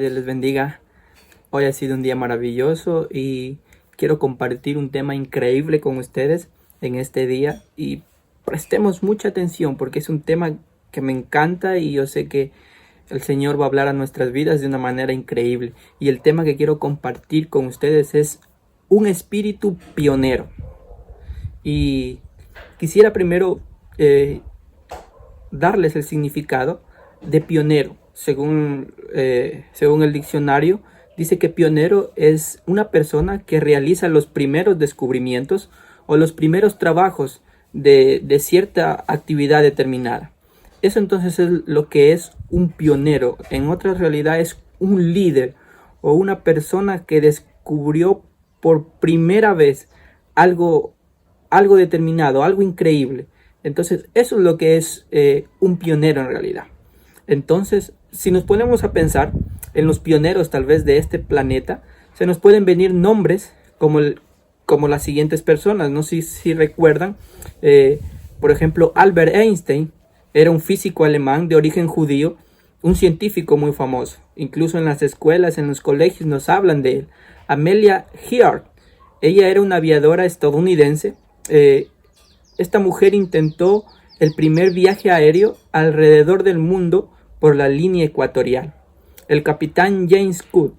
Dios les bendiga. Hoy ha sido un día maravilloso y quiero compartir un tema increíble con ustedes en este día. Y prestemos mucha atención porque es un tema que me encanta y yo sé que el Señor va a hablar a nuestras vidas de una manera increíble. Y el tema que quiero compartir con ustedes es un espíritu pionero. Y quisiera primero darles el significado de pionero. Según el diccionario, dice que pionero es una persona que realiza los primeros descubrimientos o los primeros trabajos de cierta actividad determinada. Eso entonces es lo que es un pionero. En otra realidad es un líder o una persona que descubrió por primera vez algo determinado, algo increíble. Entonces eso es lo que es un pionero en realidad. Entonces, si nos ponemos a pensar en los pioneros tal vez de este planeta, se nos pueden venir nombres como las siguientes personas. No sé si recuerdan, por ejemplo, Albert Einstein era un físico alemán de origen judío, un científico muy famoso. Incluso en las escuelas, en los colegios nos hablan de él. Amelia Earhart, ella era una aviadora estadounidense. Esta mujer intentó el primer viaje aéreo alrededor del mundo por la línea ecuatorial. El capitán James Cook,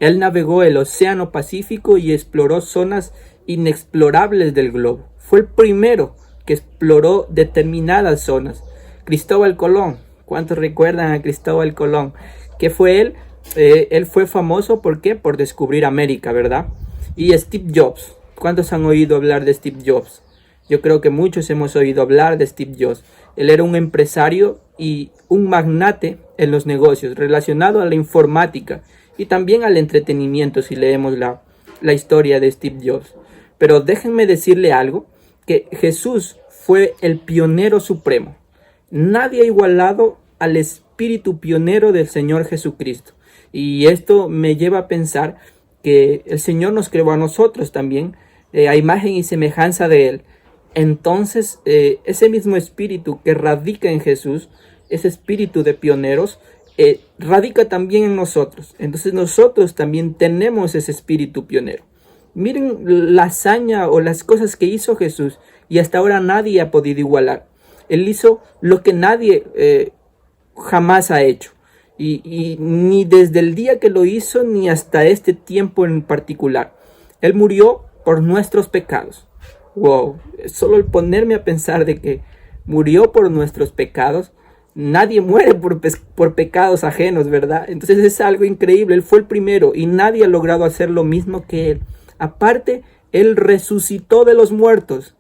él navegó el Océano Pacífico y exploró zonas inexplorables del globo. Fue el primero que exploró determinadas zonas. Cristóbal Colón, ¿cuántos recuerdan a Cristóbal Colón? ¿Qué fue él? Él fue famoso, ¿por qué? Por descubrir América, ¿verdad? Y Steve Jobs, ¿cuántos han oído hablar de Steve Jobs? Yo creo que muchos hemos oído hablar de Steve Jobs. Él era un empresario y un magnate en los negocios relacionado a la informática y también al entretenimiento si leemos la historia de Steve Jobs. Pero déjenme decirle algo, que Jesús fue el pionero supremo. Nadie ha igualado al espíritu pionero del Señor Jesucristo. Y esto me lleva a pensar que el Señor nos creó a nosotros también a imagen y semejanza de Él. Entonces, ese mismo espíritu que radica en Jesús, ese espíritu de pioneros, radica también en nosotros. Entonces nosotros también tenemos ese espíritu pionero. Miren la hazaña o las cosas que hizo Jesús y hasta ahora nadie ha podido igualar. Él hizo lo que nadie jamás ha hecho. Y ni desde el día que lo hizo ni hasta este tiempo en particular. Él murió por nuestros pecados. Wow, solo el ponerme a pensar de que murió por nuestros pecados. Nadie muere por pecados ajenos, ¿verdad? Entonces es algo increíble. Él fue el primero y nadie ha logrado hacer lo mismo que él. Aparte, él resucitó de los muertos.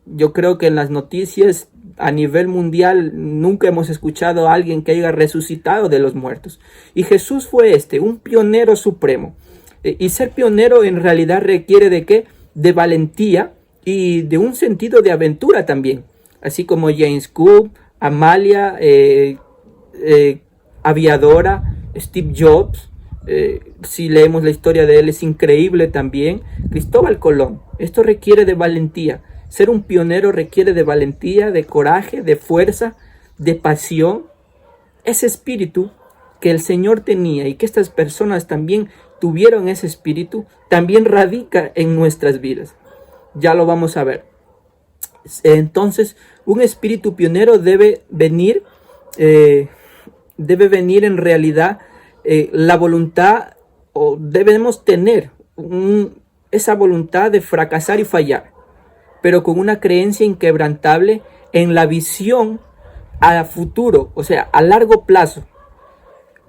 Yo creo que en las noticias a nivel mundial nunca hemos escuchado a alguien que haya resucitado de los muertos. Y Jesús fue un pionero supremo. Y ser pionero en realidad requiere ¿de qué? De valentía y de un sentido de aventura también. Así como James Cook, Amalia, aviadora, Steve Jobs. Si leemos la historia de él es increíble también. Cristóbal Colón. Esto requiere de valentía. Ser un pionero requiere de valentía, de coraje, de fuerza, de pasión. Ese espíritu que el Señor tenía y que estas personas también tuvieron, ese espíritu también radica en nuestras vidas. Ya lo vamos a ver. Entonces, un espíritu pionero debe venir en realidad la voluntad, o debemos tener esa voluntad de fracasar y fallar, pero con una creencia inquebrantable en la visión a futuro, o sea, a largo plazo.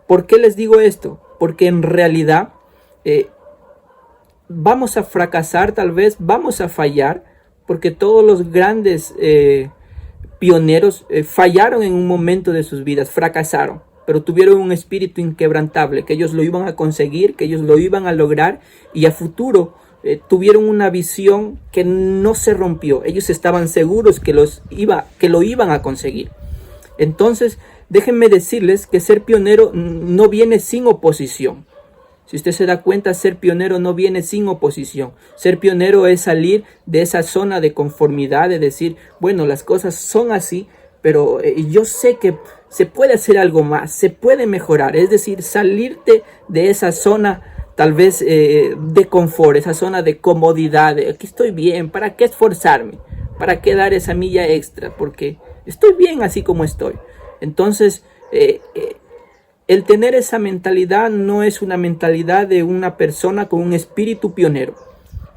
¿Por qué les digo esto? Porque en realidad vamos a fracasar, tal vez vamos a fallar, porque todos los grandes pioneros fallaron en un momento de sus vidas, fracasaron, pero tuvieron un espíritu inquebrantable, que ellos lo iban a conseguir, que ellos lo iban a lograr, y a futuro tuvieron una visión que no se rompió. Ellos estaban seguros que lo iban a conseguir. Entonces, déjenme decirles que ser pionero no viene sin oposición. Si usted se da cuenta, ser pionero no viene sin oposición. Ser pionero es salir de esa zona de conformidad, de decir, bueno, las cosas son así, pero yo sé que se puede hacer algo más, se puede mejorar. Es decir, salirte de esa zona tal vez de confort, esa zona de comodidad, de aquí estoy bien, ¿para qué esforzarme? ¿Para qué dar esa milla extra? Porque estoy bien así como estoy. Entonces, el tener esa mentalidad no es una mentalidad de una persona con un espíritu pionero,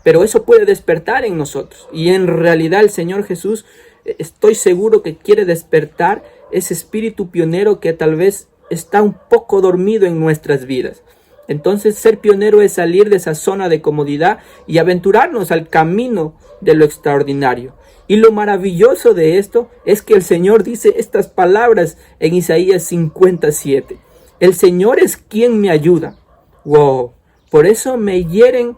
pero eso puede despertar en nosotros. Y en realidad el Señor Jesús, estoy seguro que quiere despertar ese espíritu pionero que tal vez está un poco dormido en nuestras vidas. Entonces, ser pionero es salir de esa zona de comodidad y aventurarnos al camino de lo extraordinario. Y lo maravilloso de esto es que el Señor dice estas palabras en Isaías 57. El Señor es quien me ayuda. Wow. Por eso no me hieren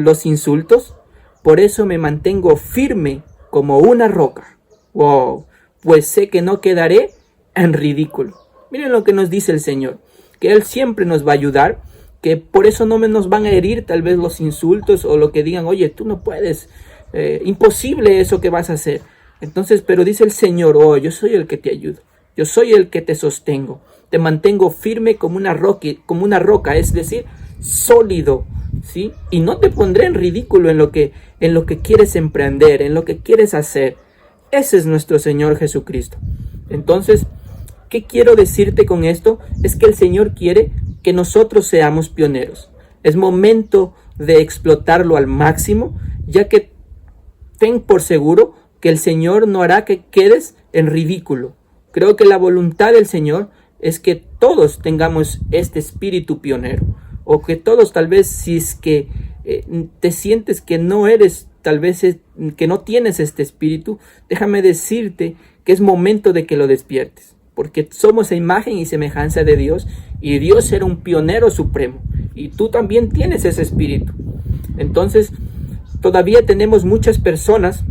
los insultos. Por eso me mantengo firme como una roca. Wow. Pues sé que no quedaré en ridículo. Miren lo que nos dice el Señor, que Él siempre nos va a ayudar, que por eso no nos van a herir tal vez los insultos o lo que digan, oye, tú no puedes, imposible eso que vas a hacer. Entonces, pero dice el Señor, oh, yo soy el que te ayudo, yo soy el que te sostengo, te mantengo firme como una roca, es decir, sólido, ¿sí? Y no te pondré en ridículo en lo que quieres emprender, en lo que quieres hacer. Ese es nuestro Señor Jesucristo. Entonces, ¿qué quiero decirte con esto? Es que el Señor quiere que nosotros seamos pioneros. Es momento de explotarlo al máximo, ya que ten por seguro que el Señor no hará que quedes en ridículo. Creo que la voluntad del Señor es que todos tengamos este espíritu pionero, o que todos tal vez, si es que te sientes que no eres, tal vez que no tienes este espíritu, déjame decirte que es momento de que lo despiertes. Porque somos a imagen y semejanza de Dios, y Dios era un pionero supremo, y tú también tienes ese espíritu. Entonces, todavía tenemos muchas personas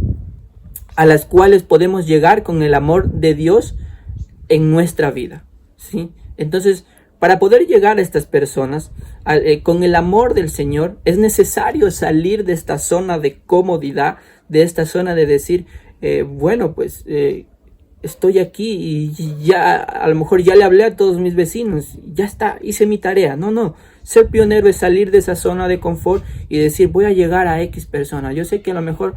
a las cuales podemos llegar con el amor de Dios en nuestra vida, ¿sí? Entonces, para poder llegar a estas personas con el amor del Señor, es necesario salir de esta zona de comodidad, de esta zona de decir, bueno, pues estoy aquí y ya a lo mejor ya le hablé a todos mis vecinos, ya está, hice mi tarea. No, ser pionero es salir de esa zona de confort y decir, voy a llegar a X persona. Yo sé que a lo mejor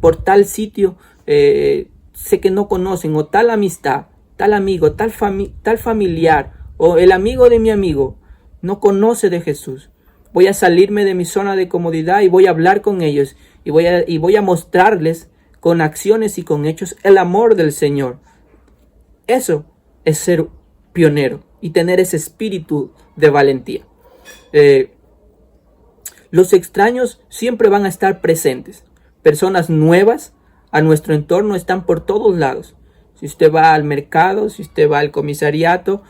por tal sitio sé que no conocen, o tal amistad, tal amigo, tal familiar, o el amigo de mi amigo no conoce de Jesús. Voy a salirme de mi zona de comodidad y voy a hablar con ellos y voy a mostrarles con acciones y con hechos el amor del Señor. Eso es ser pionero y tener ese espíritu de valentía. Los extraños siempre van a estar presentes. Personas nuevas a nuestro entorno están por todos lados. Si usted va al mercado, si usted va al comisariato,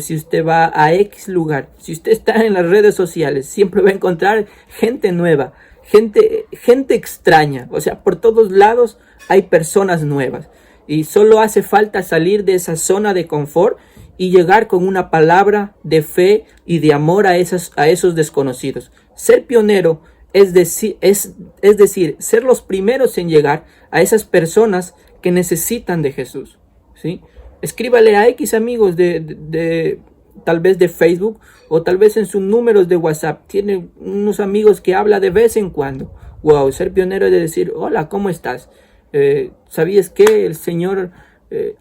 si usted va a X lugar, si usted está en las redes sociales, siempre va a encontrar gente nueva, gente extraña. O sea, por todos lados hay personas nuevas. Y solo hace falta salir de esa zona de confort y llegar con una palabra de fe y de amor a esos desconocidos. Ser pionero es decir, ser los primeros en llegar a esas personas que necesitan de Jesús, ¿sí? Escríbale a X amigos tal vez de Facebook, o tal vez en sus números de WhatsApp. Tiene unos amigos que habla de vez en cuando. Wow, ser pionero es de decir, hola, ¿cómo estás? ¿Sabías que el Señor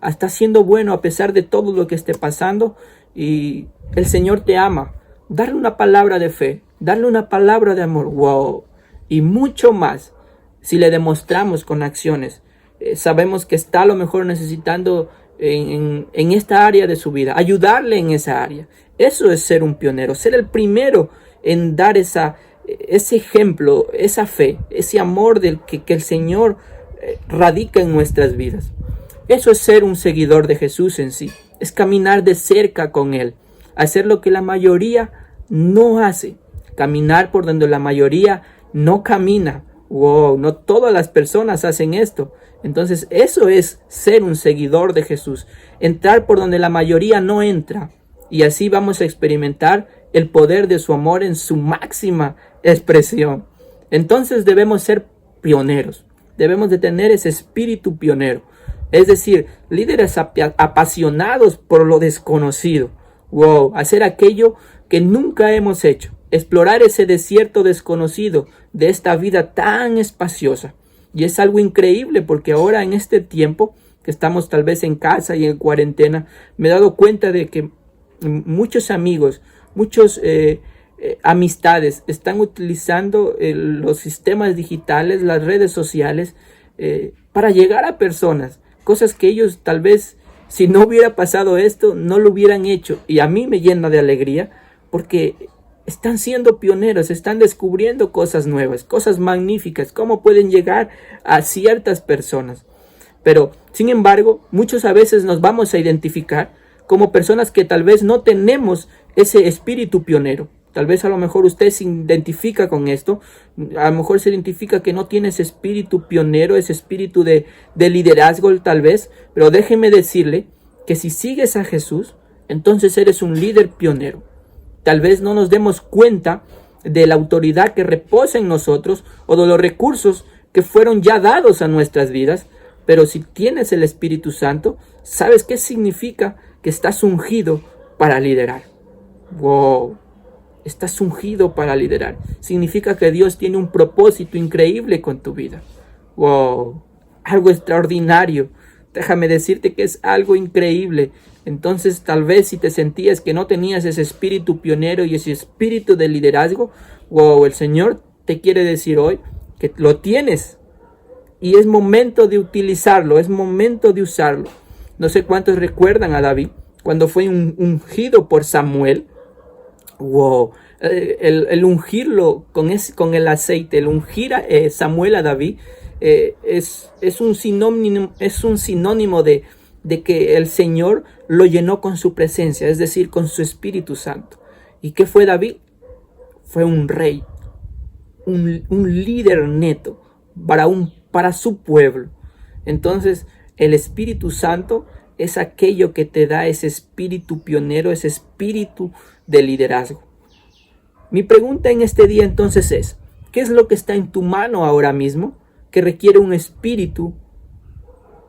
está siendo bueno a pesar de todo lo que esté pasando? Y el Señor te ama. Darle una palabra de fe, darle una palabra de amor, wow, y mucho más si le demostramos con acciones. Sabemos que está a lo mejor necesitando en esta área de su vida, ayudarle en esa área. Eso es ser un pionero, ser el primero en dar ese ejemplo, esa fe, ese amor del que el Señor radica en nuestras vidas. Eso es ser un seguidor de Jesús en sí, es caminar de cerca con Él, hacer lo que la mayoría no hace, caminar por donde la mayoría no camina. Wow, no todas las personas hacen esto. Entonces eso es ser un seguidor de Jesús, entrar por donde la mayoría no entra, y así vamos a experimentar el poder de su amor en su máxima expresión. Entonces debemos ser pioneros, debemos de tener ese espíritu pionero. Es decir, líderes apasionados por lo desconocido. Wow, hacer aquello que nunca hemos hecho. Explorar ese desierto desconocido de esta vida tan espaciosa. Y es algo increíble porque ahora en este tiempo que estamos tal vez en casa y en cuarentena, me he dado cuenta de que muchos amigos, muchos amistades están utilizando los sistemas digitales, las redes sociales, para llegar a personas. Cosas que ellos tal vez, si no hubiera pasado esto, no lo hubieran hecho. Y a mí me llena de alegría porque están siendo pioneros, están descubriendo cosas nuevas, cosas magníficas, cómo pueden llegar a ciertas personas. Pero, sin embargo, muchos a veces nos vamos a identificar como personas que tal vez no tenemos ese espíritu pionero. Tal vez a lo mejor usted se identifica con esto, a lo mejor se identifica que no tiene ese espíritu pionero, ese espíritu de liderazgo tal vez, pero déjeme decirle que si sigues a Jesús, entonces eres un líder pionero. Tal vez no nos demos cuenta de la autoridad que reposa en nosotros o de los recursos que fueron ya dados a nuestras vidas, pero si tienes el Espíritu Santo, ¿sabes qué significa? Que estás ungido para liderar. ¡Wow! Estás ungido para liderar. Significa que Dios tiene un propósito increíble con tu vida. ¡Wow! Algo extraordinario. Déjame decirte que es algo increíble. Entonces, tal vez si te sentías que no tenías ese espíritu pionero y ese espíritu de liderazgo, ¡wow! El Señor te quiere decir hoy que lo tienes. Y es momento de utilizarlo, es momento de usarlo. No sé cuántos recuerdan a David cuando fue ungido por Samuel. Wow, el ungirlo con el aceite, el ungir a Samuel a David es un sinónimo de que el Señor lo llenó con su presencia, es decir, con su Espíritu Santo. ¿Y qué fue David? Fue un rey, un líder neto para su pueblo. Entonces, el Espíritu Santo es aquello que te da ese espíritu pionero, ese espíritu de liderazgo. Mi pregunta en este día entonces es, ¿qué es lo que está en tu mano ahora mismo que requiere un espíritu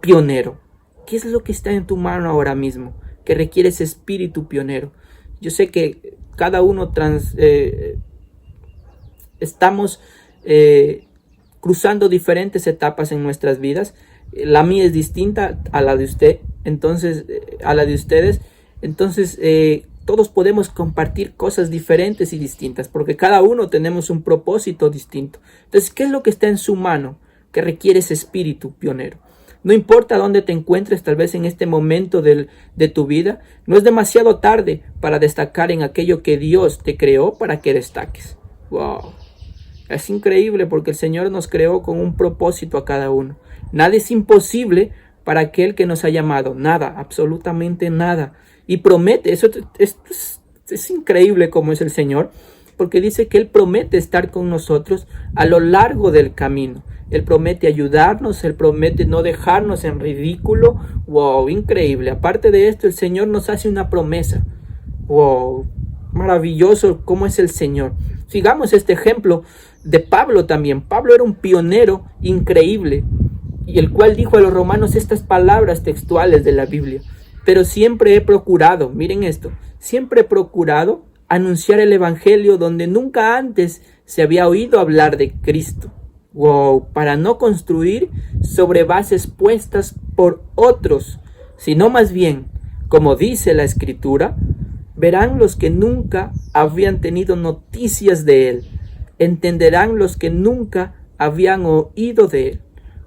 pionero? ¿Qué es lo que está en tu mano ahora mismo que requiere ese espíritu pionero? Yo sé que cada uno estamos cruzando diferentes etapas en nuestras vidas. La mía es distinta a la de usted, entonces a la de ustedes. Entonces todos podemos compartir cosas diferentes y distintas, porque cada uno tenemos un propósito distinto. Entonces, ¿qué es lo que está en su mano que requiere ese espíritu pionero? No importa dónde te encuentres, tal vez en este momento de tu vida, no es demasiado tarde para destacar en aquello que Dios te creó para que destaques. Wow. Es increíble porque el Señor nos creó con un propósito a cada uno. Nada es imposible para aquel que nos ha llamado. Nada, absolutamente nada. Y promete, eso es increíble como es el Señor, porque dice que Él promete estar con nosotros a lo largo del camino. Él promete ayudarnos, Él promete no dejarnos en ridículo. Wow, increíble. Aparte de esto, el Señor nos hace una promesa. Wow, maravilloso cómo es el Señor. Sigamos este ejemplo de Pablo también. Pablo era un pionero increíble, y el cual dijo a los romanos estas palabras textuales de la Biblia. Pero siempre he procurado, miren esto, siempre he procurado anunciar el evangelio donde nunca antes se había oído hablar de Cristo. Wow, para no construir sobre bases puestas por otros, sino más bien, como dice la Escritura, verán los que nunca habían tenido noticias de Él, entenderán los que nunca habían oído de Él.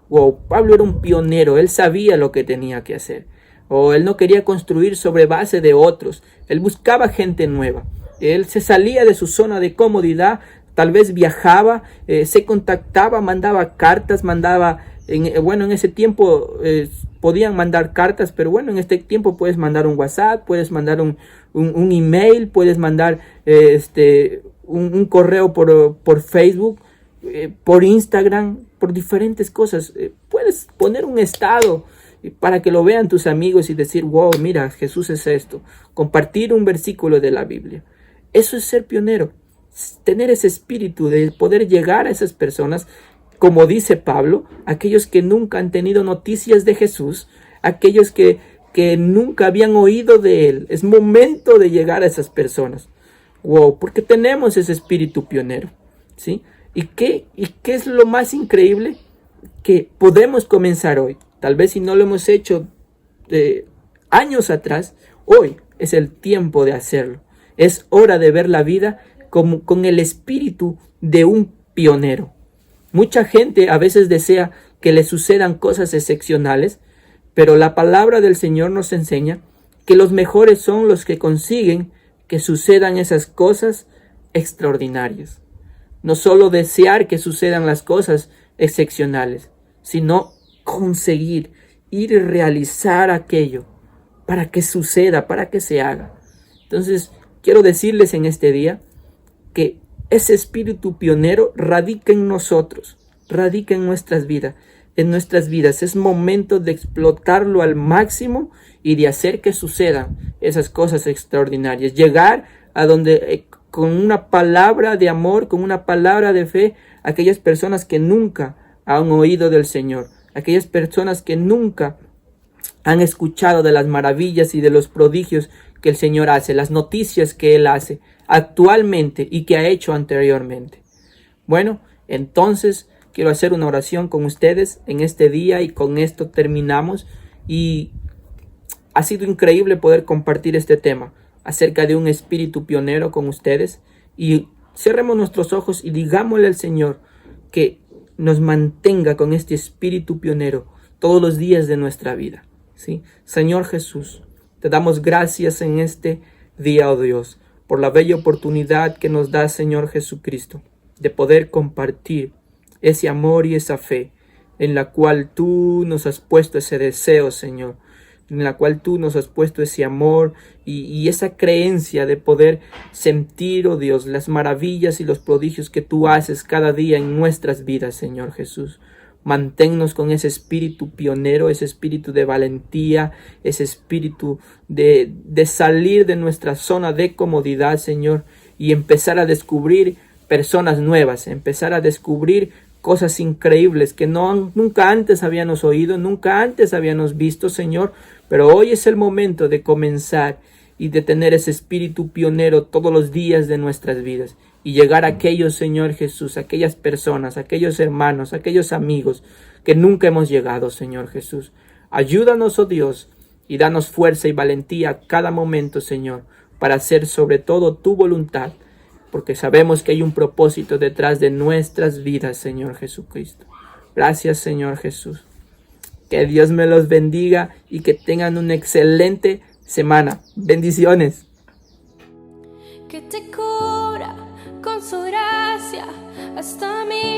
Wow, Pablo era un pionero, él sabía lo que tenía que hacer. Él no quería construir sobre base de otros, él buscaba gente nueva. Él se salía de su zona de comodidad, tal vez viajaba, se contactaba, mandaba cartas, en ese tiempo podían mandar cartas, pero bueno, en este tiempo puedes mandar un WhatsApp, puedes mandar un email, puedes mandar un correo por Facebook, por Instagram, por diferentes cosas. Puedes poner un estado para que lo vean tus amigos y decir, wow, mira, Jesús es esto. Compartir un versículo de la Biblia. Eso es ser pionero. Tener ese espíritu de poder llegar a esas personas como dice Pablo, aquellos que nunca han tenido noticias de Jesús, aquellos que nunca habían oído de Él. Es momento de llegar a esas personas. Wow, porque tenemos ese espíritu pionero, ¿sí? ¿Y qué es lo más increíble? Que podemos comenzar hoy. Tal vez si no lo hemos hecho años atrás, hoy es el tiempo de hacerlo. Es hora de ver la vida con el espíritu de un pionero. Mucha gente a veces desea que le sucedan cosas excepcionales, pero la palabra del Señor nos enseña que los mejores son los que consiguen que sucedan esas cosas extraordinarias. No solo desear que sucedan las cosas excepcionales, sino conseguir ir y realizar aquello para que suceda, para que se haga. Entonces, quiero decirles en este día que ese espíritu pionero radica en nosotros, radica en nuestras vidas. Es momento de explotarlo al máximo y de hacer que sucedan esas cosas extraordinarias. Llegar a donde con una palabra de amor, con una palabra de fe, aquellas personas que nunca han oído del Señor, aquellas personas que nunca han escuchado de las maravillas y de los prodigios que el Señor hace, las noticias que Él hace actualmente y que ha hecho anteriormente. Bueno, entonces quiero hacer una oración con ustedes en este día y con esto terminamos. Y ha sido increíble poder compartir este tema acerca de un espíritu pionero con ustedes. Y cerremos nuestros ojos y digámosle al Señor que nos mantenga con este espíritu pionero todos los días de nuestra vida, ¿sí? Señor Jesús, te damos gracias en este día, oh Dios, por la bella oportunidad que nos da, Señor Jesucristo, de poder compartir ese amor y esa fe en la cual tú nos has puesto ese deseo, Señor, en la cual tú nos has puesto ese amor y esa creencia de poder sentir, oh Dios, las maravillas y los prodigios que tú haces cada día en nuestras vidas, Señor Jesús. Manténnos con ese espíritu pionero, ese espíritu de valentía, ese espíritu de salir de nuestra zona de comodidad, Señor, y empezar a descubrir personas nuevas, empezar a descubrir cosas increíbles que nunca antes habíamos oído, nunca antes habíamos visto, Señor, pero hoy es el momento de comenzar y de tener ese espíritu pionero todos los días de nuestras vidas y llegar a aquellos, Señor Jesús, aquellas personas, aquellos hermanos, aquellos amigos que nunca hemos llegado, Señor Jesús. Ayúdanos, oh Dios, y danos fuerza y valentía a cada momento, Señor, para hacer sobre todo tu voluntad, porque sabemos que hay un propósito detrás de nuestras vidas, Señor Jesucristo. Gracias, Señor Jesús. Que Dios me los bendiga y que tengan una excelente semana. Bendiciones. Que te cura con su gracia hasta mi